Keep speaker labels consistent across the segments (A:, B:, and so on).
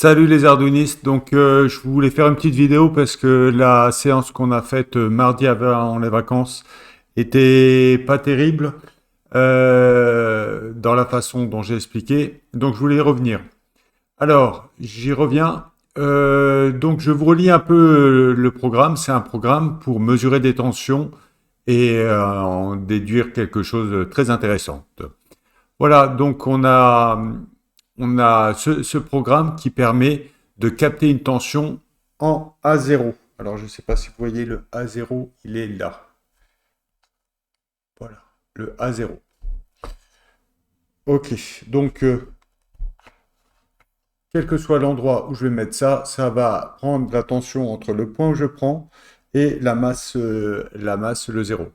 A: Salut les Ardouinistes, donc je voulais faire une petite vidéo parce que la séance qu'on a faite mardi avant les vacances était pas terrible dans la façon dont j'ai expliqué, donc je voulais y revenir. Alors, j'y reviens. Donc je vous relis un peu le programme. C'est un programme pour mesurer des tensions et en déduire quelque chose de très intéressant. Voilà, donc on a ce programme qui permet de capter une tension en A0. Alors, je ne sais pas si vous voyez le A0, il est là. Voilà, le A0. Ok, donc, quel que soit l'endroit où je vais mettre ça, ça va prendre la tension entre le point où je prends et la masse, le zéro.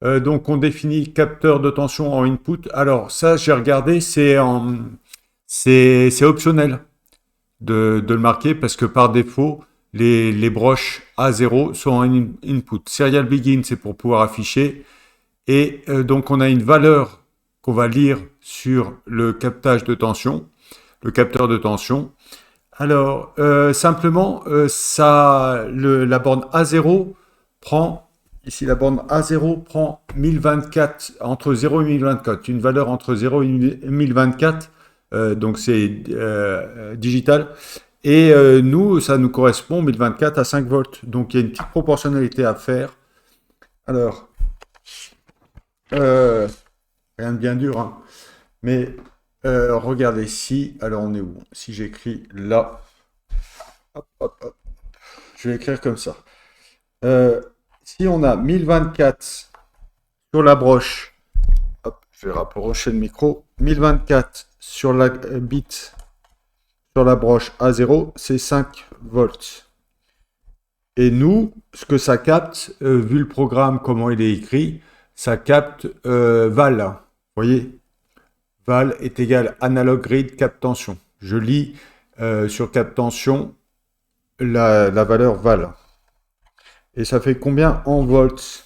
A: Donc, on définit capteur de tension en input. Alors, ça, j'ai regardé, c'est optionnel de le marquer parce que par défaut, les broches A0 sont en input. Serial begin, c'est pour pouvoir afficher. Et donc, on a une valeur qu'on va lire sur le captage de tension, le capteur de tension. Alors, simplement, la borne A0 prend, ici la borne A0 prend 1024, entre 0 et 1024, une valeur entre 0 et 1024, donc c'est digital. Et nous, ça nous correspond 1024 à 5 volts. Donc il y a une petite proportionnalité à faire. Alors, euh, rien de bien dur, hein. Mais regardez si, alors on est où? Si j'écris là, hop, hop, hop, je vais écrire comme ça. Si on a 1024 sur la broche, hop, je vais rapprocher le micro, 1024 sur la bit sur la broche A0, c'est 5 volts. Et nous, ce que ça capte, vu le programme, comment il est écrit, ça capte val. Vous voyez, val est égal analog read cap tension. Je lis sur cap tension la valeur val. Et ça fait combien en volts?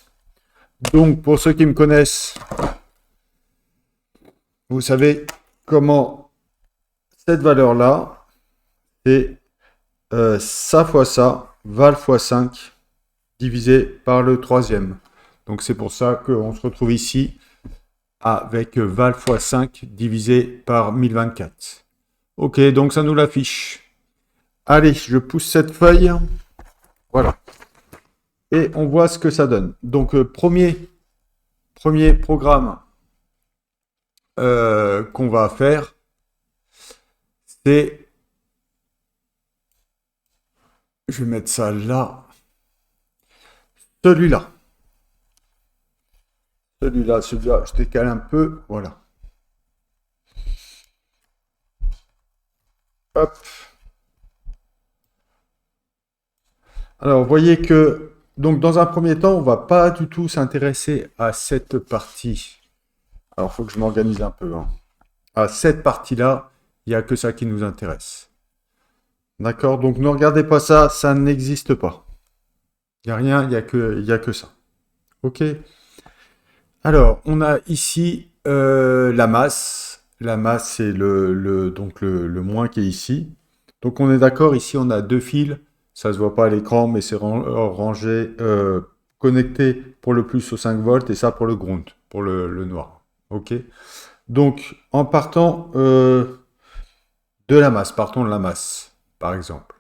A: Donc, pour ceux qui me connaissent, vous savez comment cette valeur-là, c'est ça fois ça, val fois 5, divisé par le troisième. Donc, c'est pour ça qu'on se retrouve ici avec val fois 5 divisé par 1024. Ok, donc ça nous l'affiche. Allez, je pousse cette feuille. Voilà. Et on voit ce que ça donne. Donc, premier programme qu'on va faire, c'est... Je vais mettre ça là. Celui-là. Celui-là, je décale un peu. Voilà. Hop. Alors, vous voyez que, donc, dans un premier temps, on va pas du tout s'intéresser à cette partie. Alors, il faut que je m'organise un peu, hein. À cette partie-là, il n'y a que ça qui nous intéresse. D'accord? Donc, ne regardez pas ça, ça n'existe pas. Il n'y a rien, il y a que ça. Ok? Alors, on a ici la masse. La masse, c'est donc le moins qui est ici. Donc, on est d'accord, ici, on a deux fils. Ça ne se voit pas à l'écran, mais c'est rangé, connecté pour le plus au 5 volts et ça pour le ground, pour le noir. Ok? Donc, en partant de la masse, partons de la masse, par exemple.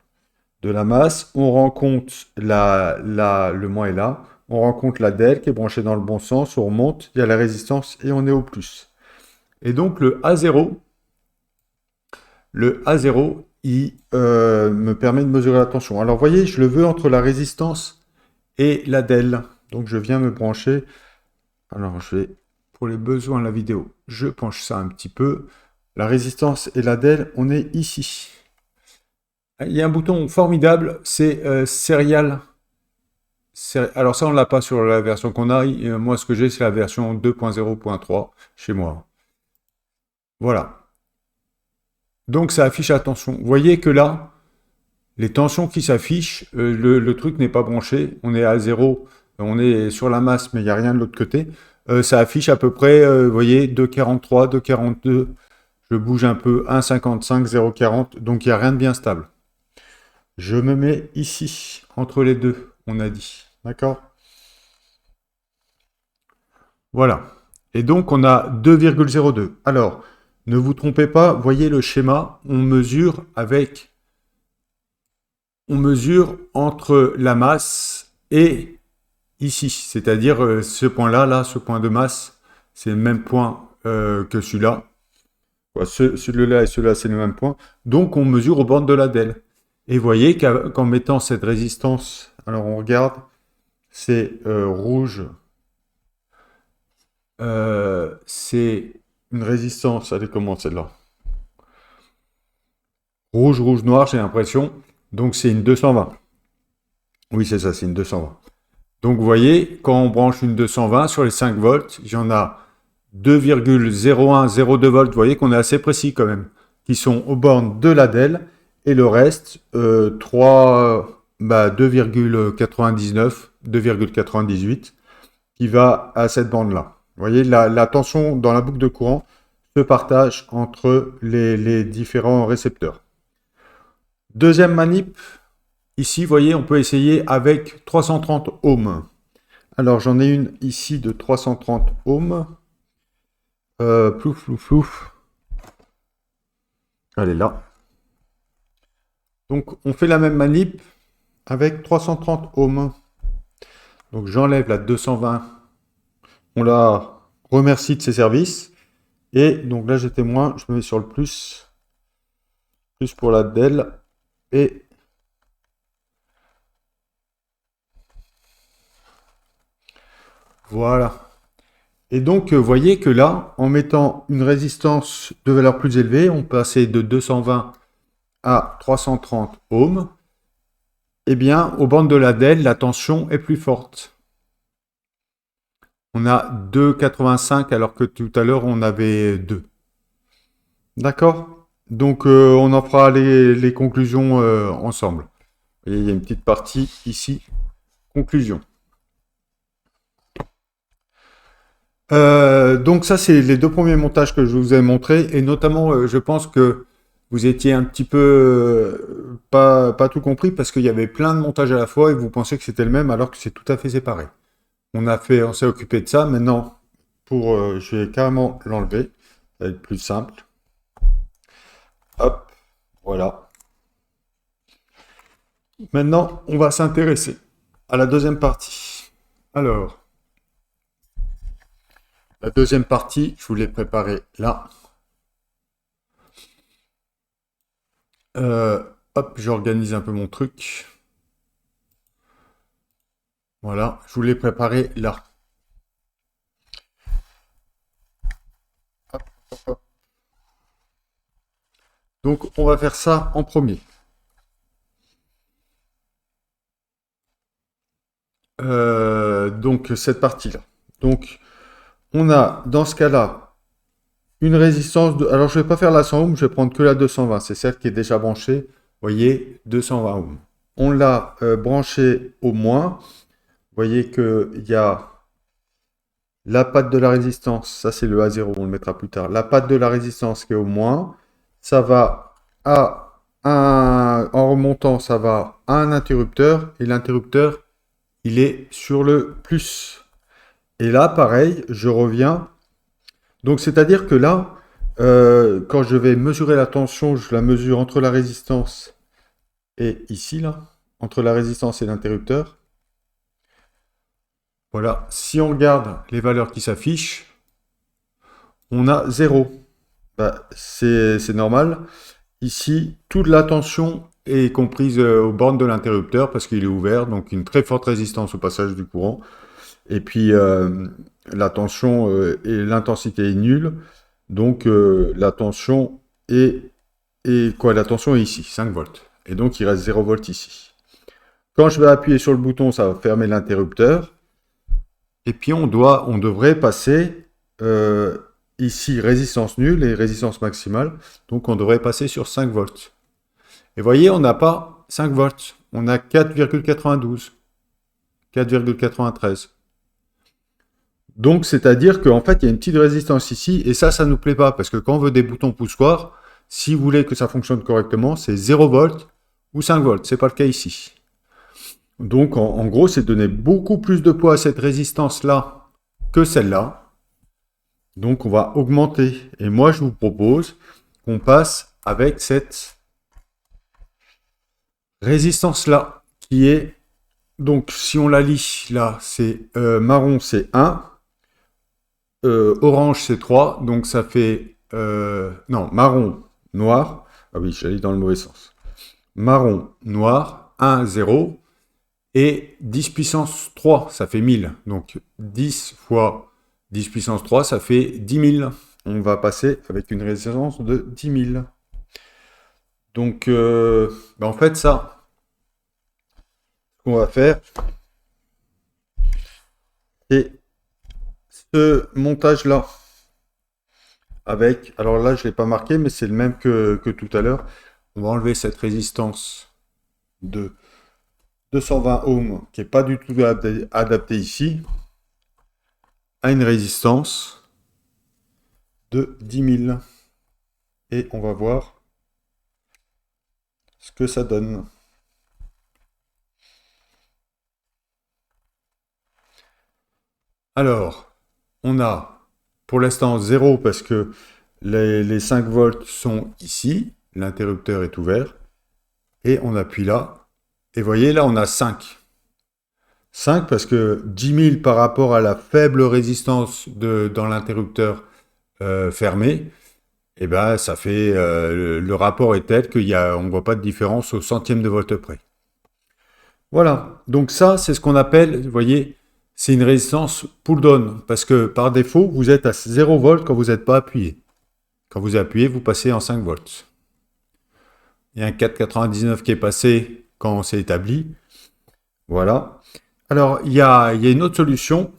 A: De la masse, on rend compte le moins est là. On rencontre la DEL qui est branchée dans le bon sens, on remonte, il y a la résistance et on est au plus. Et donc le A0, il me permet de mesurer la tension. Alors vous voyez, je le veux entre la résistance et la DEL. Donc je viens me brancher. Alors je vais, pour les besoins de la vidéo, je penche ça un petit peu. La résistance et la DEL, on est ici. Il y a un bouton formidable, c'est Serial. Alors ça, on ne l'a pas sur la version qu'on a. Moi, ce que j'ai, c'est la version 2.0.3 chez moi. Voilà. Donc, ça affiche la tension. Vous voyez que là, les tensions qui s'affichent, le truc n'est pas branché. On est à 0, on est sur la masse, mais il n'y a rien de l'autre côté. Ça affiche à peu près, vous voyez, 2,43, 2,42. Je bouge un peu, 1,55, 0,40, donc il n'y a rien de bien stable. Je me mets ici, entre les deux, on a dit. D'accord? Voilà. Et donc, on a 2,02. Alors, ne vous trompez pas, voyez le schéma, on mesure entre la masse et ici. C'est-à-dire, ce point-là, là, ce point de masse, c'est le même point que celui-là. Celui-là et celui-là, c'est le même point. Donc, on mesure aux bornes de la DEL. Et vous voyez qu'en mettant cette résistance, alors on regarde, c'est rouge. C'est une résistance, elle est comment celle-là? Rouge, rouge, noir, j'ai l'impression. Donc c'est une 220. Oui, c'est ça, c'est une 220. Donc vous voyez, quand on branche une 220 sur les 5 volts, j'en ai 2,0102 volts. Vous voyez qu'on est assez précis quand même, qui sont aux bornes de la DEL. Et le reste, 2,99, 2,98, qui va à cette bande-là. Vous voyez, la tension dans la boucle de courant se partage entre les différents récepteurs. Deuxième manip, ici, vous voyez, on peut essayer avec 330 ohms. Alors, j'en ai une ici de 330 ohms. Plouf, plouf, plouf. Elle est là. Donc, on fait la même manip avec 330 ohms. Donc, j'enlève la 220. On la remercie de ses services. Et donc là, j'étais moins. Je me mets sur le plus. Plus pour la DEL. Et voilà. Et donc, vous voyez que là, en mettant une résistance de valeur plus élevée, on passait de 220 à 330 ohms. Eh bien, aux bornes de la DEL, la tension est plus forte. On a 2,85 alors que tout à l'heure, on avait 2. D'accord? Donc, on en fera les conclusions ensemble. Vous voyez, il y a une petite partie ici. Conclusion. Donc ça, c'est les deux premiers montages que je vous ai montrés. Et notamment, je pense que vous étiez un petit peu pas tout compris parce qu'il y avait plein de montages à la fois et vous pensez que c'était le même alors que c'est tout à fait séparé. On s'est occupé de ça. Maintenant, je vais carrément l'enlever. Ça va être plus simple. Hop, voilà. Maintenant, on va s'intéresser à la deuxième partie. Alors, la deuxième partie, je vous l'ai préparée là. Hop, j'organise un peu mon truc. Voilà, je vous l'ai préparé là. Hop, hop, hop. Donc, on va faire ça en premier. Donc, cette partie-là. Donc, on a, dans ce cas-là, une résistance de... Alors, je ne vais pas faire la 100 ohms, je vais prendre que la 220. C'est celle qui est déjà branchée. Vous voyez, 220 ohms. On l'a branchée au moins. Vous voyez qu'il y a la patte de la résistance. Ça, c'est le A0, on le mettra plus tard. La patte de la résistance qui est au moins. Ça va en remontant, ça va à un interrupteur. Et l'interrupteur, il est sur le plus. Et là, pareil, je reviens. Donc, c'est-à-dire que là, quand je vais mesurer la tension, je la mesure entre la résistance et ici, là, entre la résistance et l'interrupteur. Voilà, si on regarde les valeurs qui s'affichent, on a 0. Bah, c'est normal. Ici, toute la tension est comprise aux bornes de l'interrupteur parce qu'il est ouvert, donc une très forte résistance au passage du courant. Et puis, la tension et l'intensité est nulle. Donc, la tension la tension est ici, 5 volts. Et donc, il reste 0 volts ici. Quand je vais appuyer sur le bouton, ça va fermer l'interrupteur. Et puis, on devrait passer ici résistance nulle et résistance maximale. Donc, on devrait passer sur 5 volts. Et vous voyez, on n'a pas 5 volts. On a 4,92. 4,93. Donc, c'est-à-dire qu'en fait, il y a une petite résistance ici, et ça nous plaît pas, parce que quand on veut des boutons poussoirs, si vous voulez que ça fonctionne correctement, c'est 0 volts ou 5 volts. C'est pas le cas ici. Donc, en gros, c'est donner beaucoup plus de poids à cette résistance-là que celle-là. Donc, on va augmenter. Et moi, je vous propose qu'on passe avec cette résistance-là, qui est, donc, si on la lit, là, c'est marron, c'est 1. Orange, c'est 3. Donc, ça fait... non, marron, noir. Ah oui, j'allais dans le mauvais sens. Marron, noir, 1, 0. Et 10 puissance 3, ça fait 1000. Donc 10 fois 10 puissance 3, ça fait 10 000. On va passer avec une résistance de 10 000. Donc, en fait, ça, ce qu'on va faire, c'est ce montage-là. Avec, alors là, je ne l'ai pas marqué, mais c'est le même que tout à l'heure. On va enlever cette résistance de 220 ohms, qui n'est pas du tout adaptée ici, à une résistance de 10 000. Et on va voir ce que ça donne. Alors, on a pour l'instant 0 parce que les 5 volts sont ici, l'interrupteur est ouvert, et on appuie là, et vous voyez là on a 5. 5 parce que 10 000 par rapport à la faible résistance dans l'interrupteur fermé, et ben ça fait, le rapport est tel qu'on ne voit pas de différence au centième de volt près. Voilà, donc ça c'est ce qu'on appelle, vous voyez, c'est une résistance pull-down, parce que par défaut, vous êtes à 0 volts quand vous n'êtes pas appuyé. Quand vous appuyez, vous passez en 5 volts. Il y a un 4,99 qui est passé quand on s'est établi. Voilà. Alors, il y a une autre solution.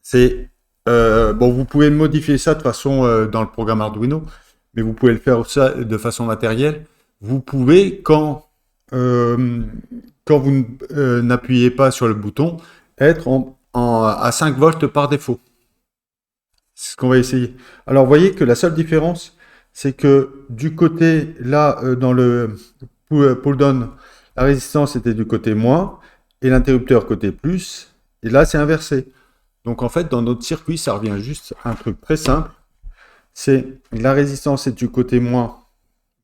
A: C'est, vous pouvez modifier ça de façon dans le programme Arduino, mais vous pouvez le faire ça de façon matérielle. Vous pouvez, quand vous n'appuyez pas sur le bouton, être à 5 volts par défaut. C'est ce qu'on va essayer. Alors, vous voyez que la seule différence, c'est que du côté, là, dans le pull-down, la résistance était du côté moins, et l'interrupteur côté plus, et là, c'est inversé. Donc, en fait, dans notre circuit, ça revient juste à un truc très simple. C'est la résistance est du côté moins,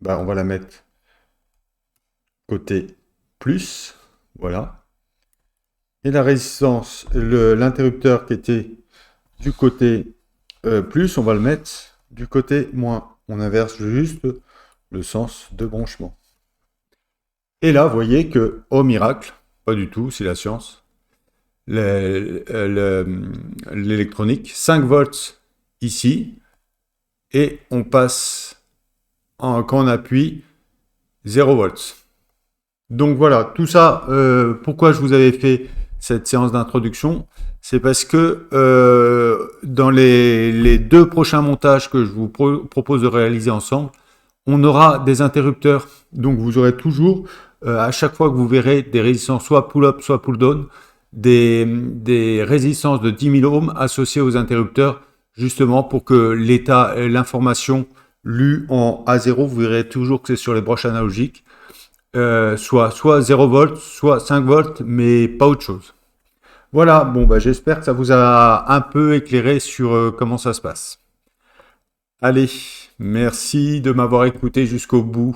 A: on va la mettre côté plus, voilà. Et la résistance, l'interrupteur qui était du côté plus, on va le mettre du côté moins. On inverse juste le sens de branchement. Et là, vous voyez que, au miracle, pas du tout, c'est la science, l'électronique, 5 volts ici, et on passe, quand on appuie, 0 volts. Donc voilà, tout ça, pourquoi je vous avais fait cette séance d'introduction, c'est parce que dans les 2 prochains montages que je vous propose de réaliser ensemble, on aura des interrupteurs. Donc vous aurez toujours, à chaque fois que vous verrez des résistances soit pull-up, soit pull-down, des résistances de 10 000 ohms associées aux interrupteurs, justement pour que l'information lue en A0, vous verrez toujours que c'est sur les broches analogiques, soit 0 volts, soit 5 volts, mais pas autre chose. Voilà, j'espère que ça vous a un peu éclairé sur comment ça se passe. Allez, merci de m'avoir écouté jusqu'au bout.